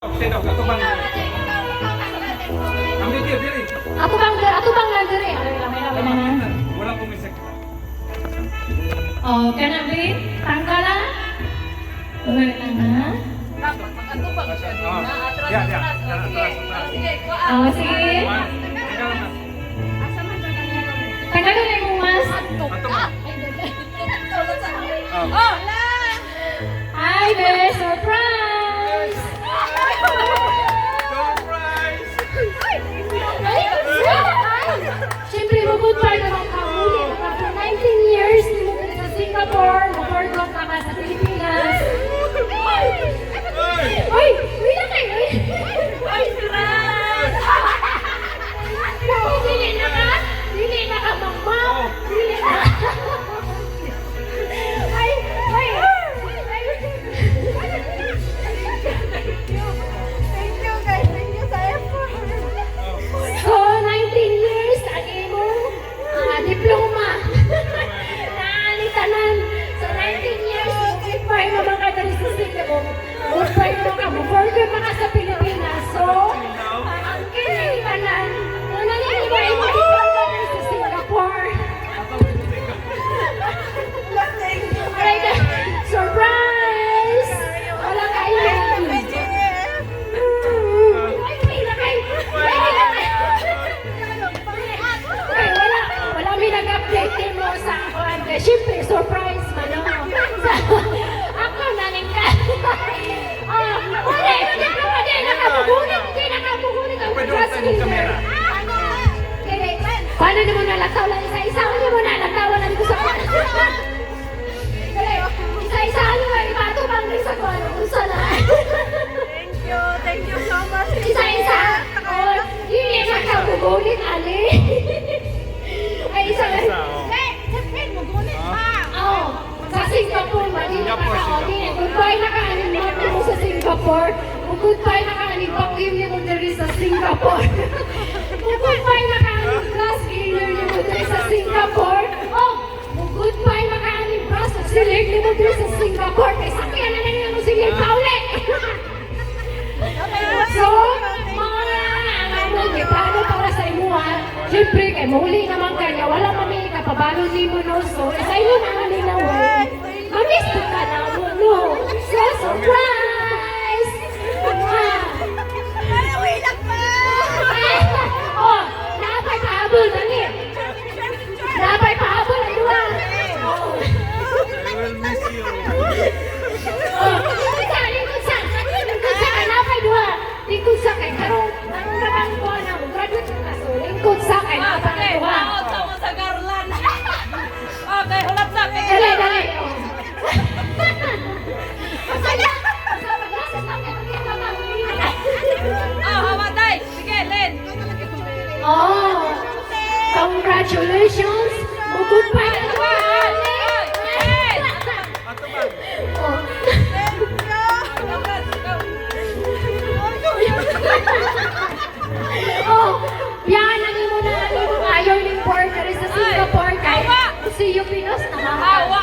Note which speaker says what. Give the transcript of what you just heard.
Speaker 1: Sino? Ato bang? Ambil dia diri.
Speaker 2: Ato bang lang diri. May na.
Speaker 1: Wala ko misek.
Speaker 2: Oh, kana be? Tanggalan. Tuloy ka na.
Speaker 1: Ya, ya.
Speaker 2: Oh, sige. Tanggalan na mo mas.
Speaker 1: Oh.
Speaker 2: Hi, be, surprise.
Speaker 1: Surprise!
Speaker 2: Siyempre, mag-goodbye naman ka muli. After 19 years, nilutin sa Singapore, mag-work ka sa Pilipinas. Uy! Uy na kayo! Uy, Surat! Dili na ka! Dili na ka, mama! Dili na! Ay! Ay! So, 19 years, ang imong diploma. Naanitanan. So, 19 years, goodbye naman ka dali sa Singapore. Goodbye naman ka. Mag-worker pa ka sa Pilipinas. So, ang kinaibanan, nananiba mo diploma sa Singapore. Alright, surprise! Wala kayo. Wala may nag-update mo sa ako. Siyempre, surprise man ako. Ako naling ka. Hindi nakabugunit. Hindi nakabugunit.
Speaker 1: Pwede mo tayo ng kamera.
Speaker 2: Paano naman nalataw lang isa-isa? Hindi mo nalataw lang ko sa isa-isa ano ba? Ibato bang sa ko? Ano kung saan
Speaker 3: Thank you so much.
Speaker 2: Isa-isa. Hindi nakabugunit, Ali. Ay, isa lang. Sa Singapore,
Speaker 1: Singapore.
Speaker 2: goodbye na ka-animal mo sa Singapore. Goodbye na ka-animal mo diri sa Singapore. Goodbye na ka-animal class cleaner mo diri sa Singapore. Oh, goodbye na ka-animal sa silig mo diri sa Singapore. Kaya sakyan na lang mo silig pa ulit. So, mga ano para sa imuha. Siyempre, kay mahuli naman kanya, wala kami kapabalo ni mo no. So, isa yun ang halinawin. Mamiss ka na mo no. So, surprise! Oh, dapat pahabol na niya. Dapat pahabol ang dua.
Speaker 1: I will miss you.
Speaker 2: Oh, lingkod sa napay dua. Lingkod sa kay karon. Ang rabang ko na mo graduate ka so lingkod sa kay napay dua. Dali. Oh, congratulations! Goodbye na ba?
Speaker 1: Ato bang?
Speaker 2: Oh, yan ang imo na ayaw ng partner sa Singapore kay si Pinos na mahawa.